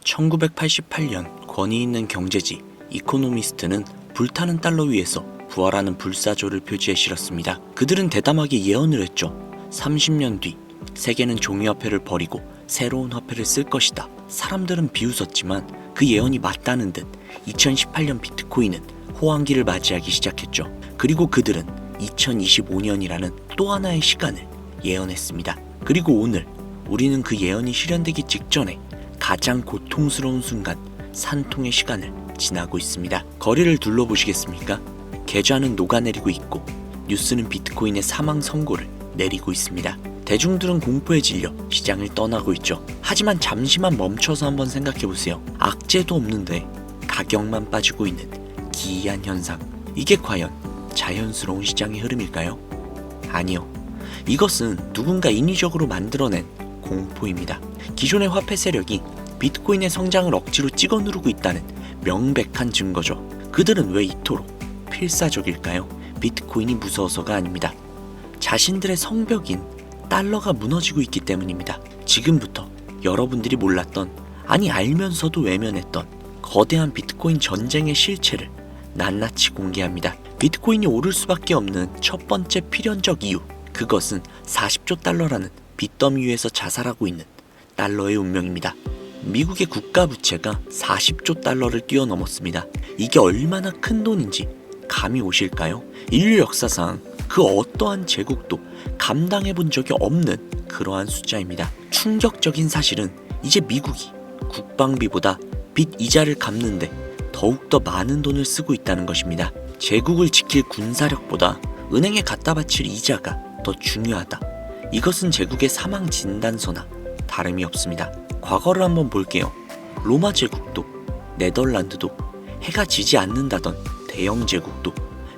1988년 권위 있는 경제지 이코노미스트는 불타는 달러 위에서 부활하는 불사조를 표지에 실었습니다. 그들은 대담하게 예언을 했죠. 30년 뒤 세계는 종이화폐를 버리고 새로운 화폐를 쓸 것이다. 사람들은 비웃었지만 그 예언이 맞다는 듯 2018년 비트코인은 호황기를 맞이하기 시작했죠. 그리고 그들은 2025년이라는 또 하나의 시간을 예언했습니다. 그리고 오늘 우리는 그 예언이 실현되기 직전에 가장 고통스러운 순간, 산통의 시간을 지나고 있습니다. 거리를 둘러보시겠습니까? 계좌는 녹아내리고 있고 뉴스는 비트코인의 사망 선고를 내리고 있습니다. 대중들은 공포에 질려 시장을 떠나고 있죠. 하지만 잠시만 멈춰서 한번 생각해보세요. 악재도 없는데 가격만 빠지고 있는 기이한 현상. 이게 과연 자연스러운 시장의 흐름일까요? 아니요. 이것은 누군가 인위적으로 만들어낸 공포입니다. 기존의 화폐 세력이 비트코인의 성장을 억지로 찍어 누르고 있다는 명백한 증거죠. 그들은 왜 이토록 필사적일까요? 비트코인이 무서워서가 아닙니다. 자신들의 성벽인 달러가 무너지고 있기 때문입니다. 지금부터 여러분들이 몰랐던, 아니 알면서도 외면했던 거대한 비트코인 전쟁의 실체를 낱낱이 공개합니다. 비트코인이 오를 수밖에 없는 첫 번째 필연적 이유, 그것은 40조 달러라는 빚더미 위에서 자살하고 있는 달러의 운명입니다. 미국의 국가 부채가 40조 달러를 뛰어넘었습니다. 이게 얼마나 큰 돈인지 감이 오실까요? 인류 역사상 그 어떠한 제국도 감당해 본 적이 없는 그러한 숫자입니다. 충격적인 사실은 이제 미국이 국방비보다 빚 이자를 갚는데 더욱더 많은 돈을 쓰고 있다는 것입니다. 제국을 지킬 군사력보다 은행에 갖다 바칠 이자가 더 중요하다. 이것은 제국의 사망 진단서나 다름이 없습니다. 과거를 한번 볼게요. 로마 제국도, 네덜란드도, 해가 지지 않는다던 대영 제국도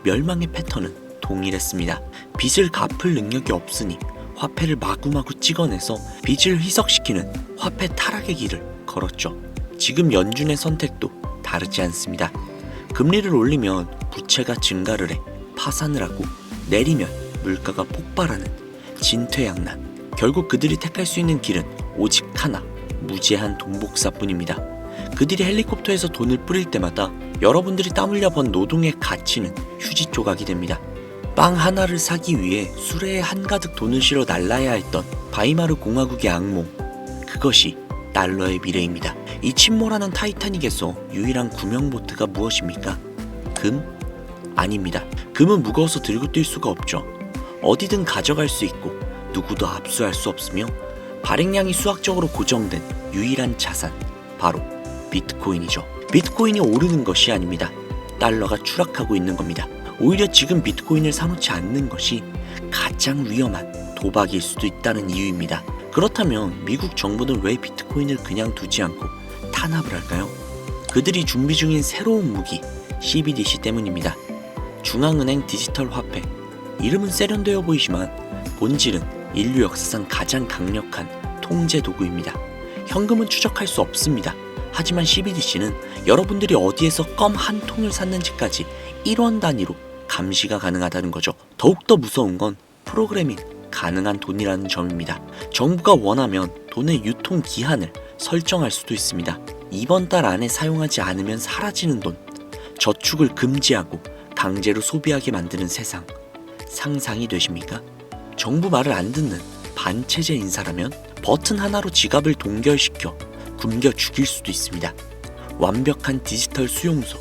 멸망의 패턴은 동일했습니다. 빚을 갚을 능력이 없으니 화폐를 마구마구 찍어내서 빚을 희석시키는 화폐 타락의 길을 걸었죠. 지금 연준의 선택도 다르지 않습니다. 금리를 올리면 부채가 증가를 해 파산을 하고, 내리면 물가가 폭발하는 진퇴양난. 결국 그들이 택할 수 있는 길은 오직 하나, 무제한 돈 복사뿐입니다. 그들이 헬리콥터에서 돈을 뿌릴 때마다 여러분들이 땀 흘려 번 노동의 가치는 휴지 조각이 됩니다. 빵 하나를 사기 위해 수레에 한가득 돈을 실어 날라야 했던 바이마르 공화국의 악몽, 그것이 달러의 미래입니다. 이 침몰하는 타이타닉에서 유일한 구명보트가 무엇입니까? 금? 아닙니다. 금은 무거워서 들고 뛸 수가 없죠. 어디든 가져갈 수 있고 누구도 압수할 수 없으며 발행량이 수학적으로 고정된 유일한 자산, 바로 비트코인이죠. 비트코인이 오르는 것이 아닙니다. 달러가 추락하고 있는 겁니다. 오히려 지금 비트코인을 사놓지 않는 것이 가장 위험한 도박일 수도 있다는 이유입니다. 그렇다면 미국 정부는 왜 비트코인을 그냥 두지 않고 탄압을 할까요? 그들이 준비 중인 새로운 무기, CBDC 때문입니다. 중앙은행 디지털 화폐. 이름은 세련되어 보이지만 본질은 인류 역사상 가장 강력한 통제 도구입니다. 현금은 추적할 수 없습니다. 하지만 CBDC는 여러분들이 어디에서 껌 한 통을 샀는지까지 1원 단위로 감시가 가능하다는 거죠. 더욱더 무서운 건 프로그래밍 가능한 돈이라는 점입니다. 정부가 원하면 돈의 유통 기한을 설정할 수도 있습니다. 이번 달 안에 사용하지 않으면 사라지는 돈, 저축을 금지하고 강제로 소비하게 만드는 세상, 상상이 되십니까? 정부 말을 안 듣는 반체제 인사라면 버튼 하나로 지갑을 동결시켜 굶겨 죽일 수도 있습니다. 완벽한 디지털 수용소,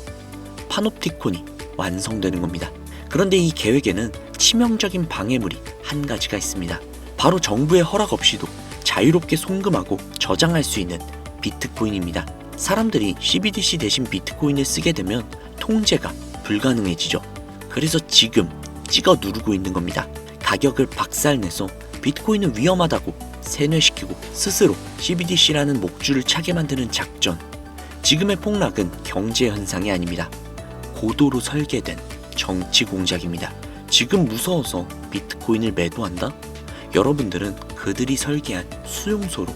파놉티콘이 완성되는 겁니다. 그런데 이 계획에는 치명적인 방해물이 한 가지가 있습니다. 바로 정부의 허락 없이도 자유롭게 송금하고 저장할 수 있는 비트코인입니다. 사람들이 CBDC 대신 비트코인을 쓰게 되면 통제가 불가능해지죠. 그래서 지금 찍어 누르고 있는 겁니다. 가격을 박살내서 비트코인은 위험하다고 세뇌시키고 스스로 CBDC라는 목줄을 차게 만드는 작전. 지금의 폭락은 경제 현상이 아닙니다. 고도로 설계된 정치 공작입니다. 지금 무서워서 비트코인을 매도한다? 여러분들은 그들이 설계한 수용소로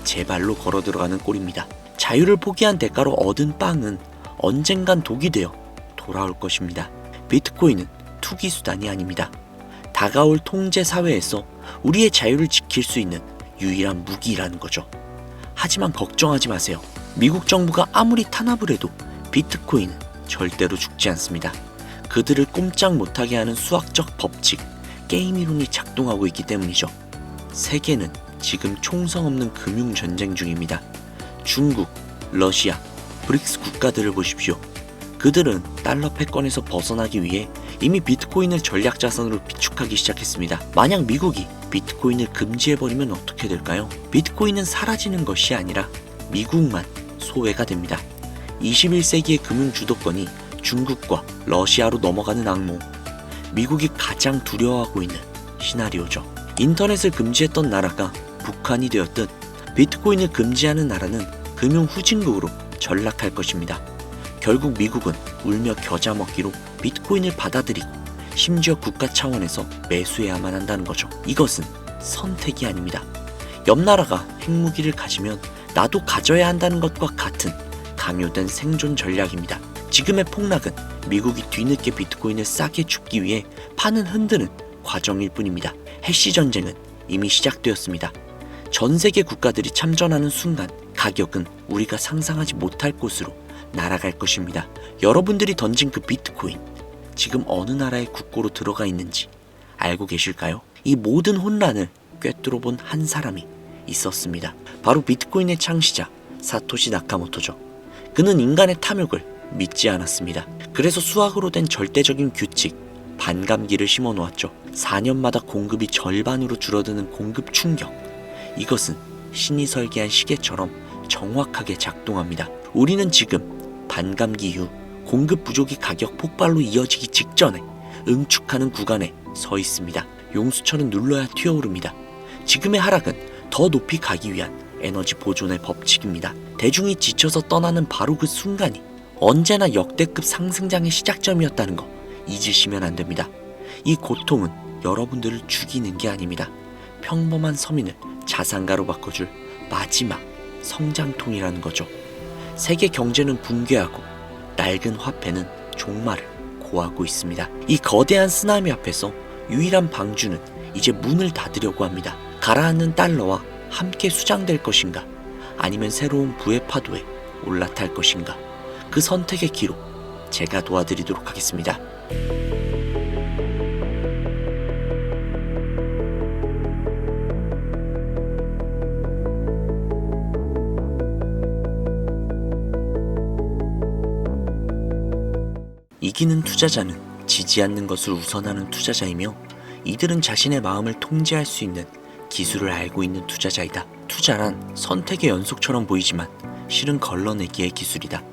제 발로 걸어 들어가는 꼴입니다. 자유를 포기한 대가로 얻은 빵은 언젠간 독이 되어 돌아올 것입니다. 비트코인은 투기 수단이 아닙니다. 다가올 통제 사회에서 우리의 자유를 지킬 수 있는 유일한 무기라는 거죠. 하지만 걱정하지 마세요. 미국 정부가 아무리 탄압을 해도 비트코인은 절대로 죽지 않습니다. 그들을 꼼짝 못하게 하는 수학적 법칙, 게임 이론이 작동하고 있기 때문이죠. 세계는 지금 총성 없는 금융 전쟁 중입니다. 중국, 러시아, 브릭스 국가들을 보십시오. 그들은 달러 패권에서 벗어나기 위해 이미 비트코인을 전략 자산으로 비축하기 시작했습니다. 만약 미국이 비트코인을 금지해버리면 어떻게 될까요? 비트코인은 사라지는 것이 아니라 미국만 소외가 됩니다. 21세기의 금융 주도권이 중국과 러시아로 넘어가는 악몽, 미국이 가장 두려워하고 있는 시나리오죠. 인터넷을 금지했던 나라가 북한이 되었듯 비트코인을 금지하는 나라는 금융 후진국으로 전락할 것입니다. 결국 미국은 울며 겨자 먹기로 비트코인을 받아들이고 심지어 국가 차원에서 매수해야만 한다는 거죠. 이것은 선택이 아닙니다. 옆 나라가 핵무기를 가지면 나도 가져야 한다는 것과 같은 강요된 생존 전략입니다. 지금의 폭락은 미국이 뒤늦게 비트코인을 싸게 줍기 위해 판을 흔드는 과정일 뿐입니다. 해시 전쟁은 이미 시작되었습니다. 전 세계 국가들이 참전하는 순간 가격은 우리가 상상하지 못할 곳으로 날아갈 것입니다. 여러분들이 던진 그 비트코인, 지금 어느 나라의 국고로 들어가 있는지 알고 계실까요? 이 모든 혼란을 꿰뚫어본 한 사람이 있었습니다. 바로 비트코인의 창시자 사토시 나카모토죠. 그는 인간의 탐욕을 믿지 않았습니다. 그래서 수학으로 된 절대적인 규칙, 반감기를 심어 놓았죠. 4년마다 공급이 절반으로 줄어드는 공급 충격. 이것은 신이 설계한 시계처럼 정확하게 작동합니다. 우리는 지금 반감기 이후 공급 부족이 가격 폭발로 이어지기 직전에 응축하는 구간에 서 있습니다. 용수철은 눌러야 튀어오릅니다. 지금의 하락은 더 높이 가기 위한 에너지 보존의 법칙입니다. 대중이 지쳐서 떠나는 바로 그 순간이 언제나 역대급 상승장의 시작점이었다는 거 잊으시면 안 됩니다. 이 고통은 여러분들을 죽이는 게 아닙니다. 평범한 서민을 자산가로 바꿔줄 마지막 성장통이라는 거죠. 세계 경제는 붕괴하고 낡은 화폐는 종말을 고하고 있습니다. 이 거대한 쓰나미 앞에서 유일한 방주는 이제 문을 닫으려고 합니다. 가라앉는 달러와 함께 수장될 것인가, 아니면 새로운 부의 파도에 올라탈 것인가, 그 선택의 기로 제가 도와드리도록 하겠습니다. 이기는 투자자는 지지 않는 것을 우선하는 투자자이며, 이들은 자신의 마음을 통제할 수 있는 기술을 알고 있는 투자자이다. 투자란 선택의 연속처럼 보이지만 실은 걸러내기의 기술이다.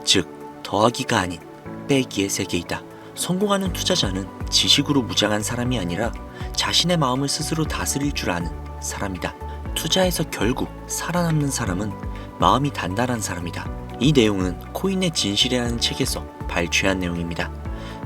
즉, 더하기가 아닌 빼기의 세계이다. 성공하는 투자자는 지식으로 무장한 사람이 아니라 자신의 마음을 스스로 다스릴 줄 아는 사람이다. 투자에서 결국 살아남는 사람은 마음이 단단한 사람이다. 이 내용은 코인의 진실이라는 책에서 발췌한 내용입니다.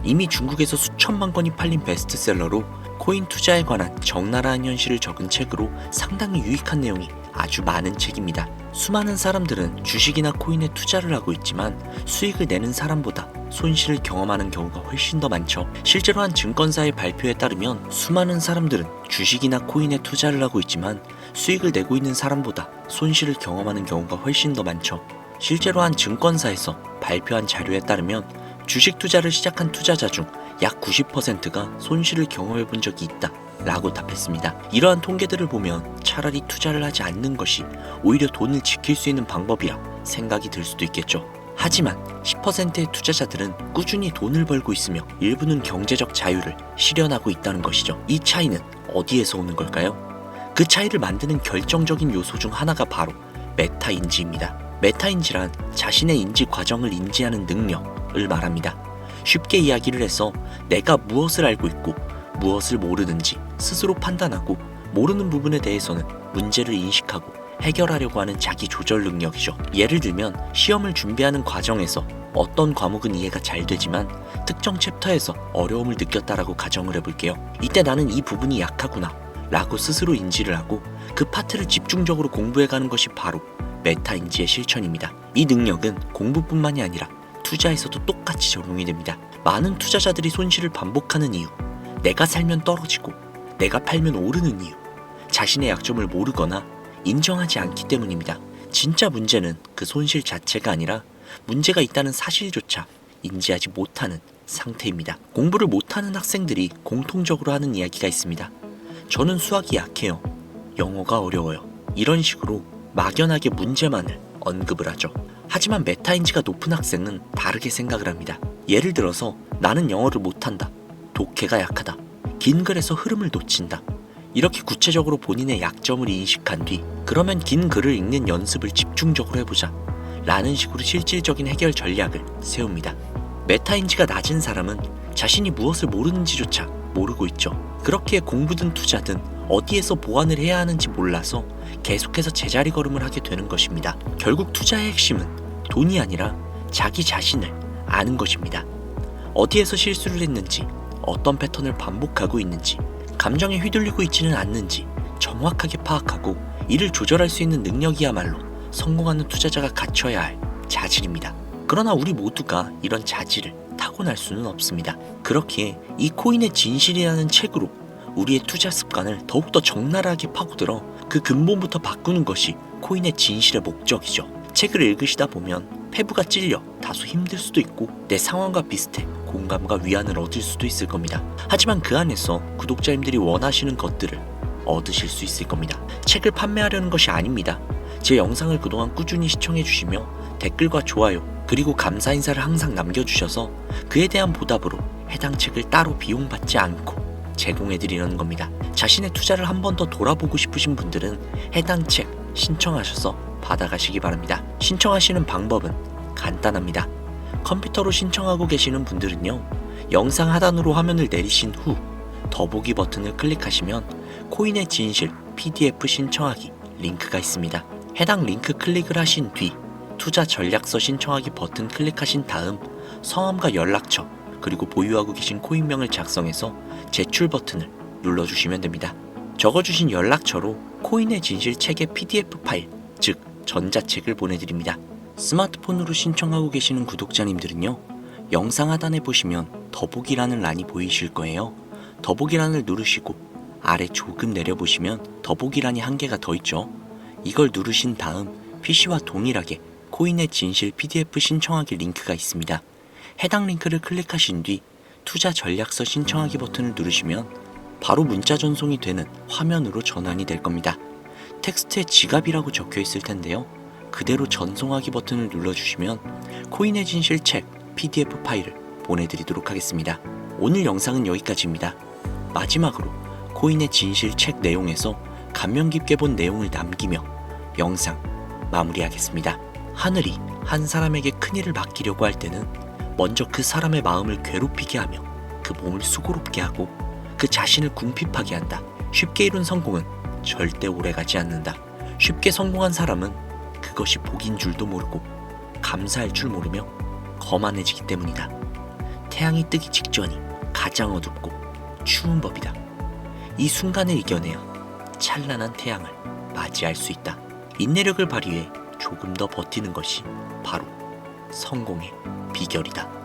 이미 중국에서 수천만 권이 팔린 베스트셀러로 코인 투자에 관한 적나라한 현실을 적은 책으로 상당히 유익한 내용이 아주 많은 책입니다. 수많은 사람들은 주식이나 코인에 투자를 하고 있지만 수익을 내는 사람보다 손실을 경험하는 경우가 훨씬 더 많죠. 실제로 한 증권사의 발표에 따르면 수많은 사람들은 주식이나 코인에 투자를 하고 있지만 수익을 내고 있는 사람보다 손실을 경험하는 경우가 훨씬 더 많죠. 실제로 한 증권사에서 발표한 자료에 따르면 주식 투자를 시작한 투자자 중 약 90%가 손실을 경험해 본 적이 있다 라고 답했습니다. 이러한 통계들을 보면 차라리 투자를 하지 않는 것이 오히려 돈을 지킬 수 있는 방법이라 생각이 들 수도 있겠죠. 하지만 10%의 투자자들은 꾸준히 돈을 벌고 있으며 일부는 경제적 자유를 실현하고 있다는 것이죠. 이 차이는 어디에서 오는 걸까요? 그 차이를 만드는 결정적인 요소 중 하나가 바로 메타인지입니다. 메타인지란 자신의 인지 과정을 인지하는 능력을 말합니다. 쉽게 이야기를 해서 내가 무엇을 알고 있고 무엇을 모르는지 스스로 판단하고 모르는 부분에 대해서는 문제를 인식하고 해결하려고 하는 자기 조절 능력이죠. 예를 들면 시험을 준비하는 과정에서 어떤 과목은 이해가 잘 되지만 특정 챕터에서 어려움을 느꼈다라고 가정을 해볼게요. 이때 나는 이 부분이 약하구나 라고 스스로 인지를 하고 그 파트를 집중적으로 공부해가는 것이 바로 메타인지의 실천입니다. 이 능력은 공부뿐만이 아니라 투자에서도 똑같이 적용이 됩니다. 많은 투자자들이 손실을 반복하는 이유, 내가 살면 떨어지고 내가 팔면 오르는 이유, 자신의 약점을 모르거나 인정하지 않기 때문입니다. 진짜 문제는 그 손실 자체가 아니라 문제가 있다는 사실조차 인지하지 못하는 상태입니다. 공부를 못하는 학생들이 공통적으로 하는 이야기가 있습니다. 저는 수학이 약해요. 영어가 어려워요. 이런 식으로 막연하게 문제만을 언급을 하죠. 하지만 메타인지가 높은 학생은 다르게 생각을 합니다. 예를 들어서 나는 영어를 못한다. 독해가 약하다. 긴 글에서 흐름을 놓친다. 이렇게 구체적으로 본인의 약점을 인식한 뒤 그러면 긴 글을 읽는 연습을 집중적으로 해보자 라는 식으로 실질적인 해결 전략을 세웁니다. 메타인지가 낮은 사람은 자신이 무엇을 모르는지조차 모르고 있죠. 그렇기에 공부든 투자든 어디에서 보완을 해야 하는지 몰라서 계속해서 제자리 걸음을 하게 되는 것입니다. 결국 투자의 핵심은 돈이 아니라 자기 자신을 아는 것입니다. 어디에서 실수를 했는지, 어떤 패턴을 반복하고 있는지, 감정에 휘둘리고 있지는 않는지 정확하게 파악하고 이를 조절할 수 있는 능력이야말로 성공하는 투자자가 갖춰야 할 자질입니다. 그러나 우리 모두가 이런 자질을 타고날 수는 없습니다. 그렇기에 이 코인의 진실이라는 책으로 우리의 투자 습관을 더욱더 적나라하게 파고들어 그 근본부터 바꾸는 것이 코인의 진실의 목적이죠. 책을 읽으시다 보면 페브가 찔려 다소 힘들 수도 있고 내 상황과 비슷해 공감과 위안을 얻을 수도 있을 겁니다. 하지만 그 안에서 구독자님들이 원하시는 것들을 얻으실 수 있을 겁니다. 책을 판매하려는 것이 아닙니다. 제 영상을 그동안 꾸준히 시청해주시며 댓글과 좋아요 그리고 감사 인사를 항상 남겨주셔서 그에 대한 보답으로 해당 책을 따로 비용받지 않고 제공해드리려는 겁니다. 자신의 투자를 한 번 더 돌아보고 싶으신 분들은 해당 책 신청하셔서 받아가시기 바랍니다. 신청하시는 방법은 간단합니다. 컴퓨터로 신청하고 계시는 분들은요, 영상 하단으로 화면을 내리신 후 더보기 버튼을 클릭하시면 코인의 진실 PDF 신청하기 링크가 있습니다. 해당 링크 클릭을 하신 뒤 투자 전략서 신청하기 버튼 클릭하신 다음 성함과 연락처 그리고 보유하고 계신 코인명을 작성해서 제출 버튼을 눌러주시면 됩니다. 적어주신 연락처로 코인의 진실 책의 PDF 파일, 즉 전자책을 보내드립니다. 스마트폰으로 신청하고 계시는 구독자님들은요, 영상 하단에 보시면 더보기라는 란이 보이실 거예요. 더보기란을 누르시고 아래 조금 내려보시면 더보기란이 한 개가 더 있죠. 이걸 누르신 다음 PC와 동일하게 코인의 진실 PDF 신청하기 링크가 있습니다. 해당 링크를 클릭하신 뒤 투자 전략서 신청하기 버튼을 누르시면 바로 문자 전송이 되는 화면으로 전환이 될 겁니다. 텍스트에 지갑이라고 적혀 있을 텐데요. 그대로 전송하기 버튼을 눌러주시면 코인의 진실 책 PDF 파일을 보내드리도록 하겠습니다. 오늘 영상은 여기까지입니다. 마지막으로 코인의 진실 책 내용에서 감명 깊게 본 내용을 남기며 영상 마무리하겠습니다. 하늘이 한 사람에게 큰일을 맡기려고 할 때는 먼저 그 사람의 마음을 괴롭히게 하며 그 몸을 수고롭게 하고 그 자신을 궁핍하게 한다. 쉽게 이룬 성공은 절대 오래가지 않는다. 쉽게 성공한 사람은 그것이 복인 줄도 모르고 감사할 줄 모르며 거만해지기 때문이다. 태양이 뜨기 직전이 가장 어둡고 추운 법이다. 이 순간을 이겨내야 찬란한 태양을 맞이할 수 있다. 인내력을 발휘해 조금 더 버티는 것이 바로 성공의 비결이다.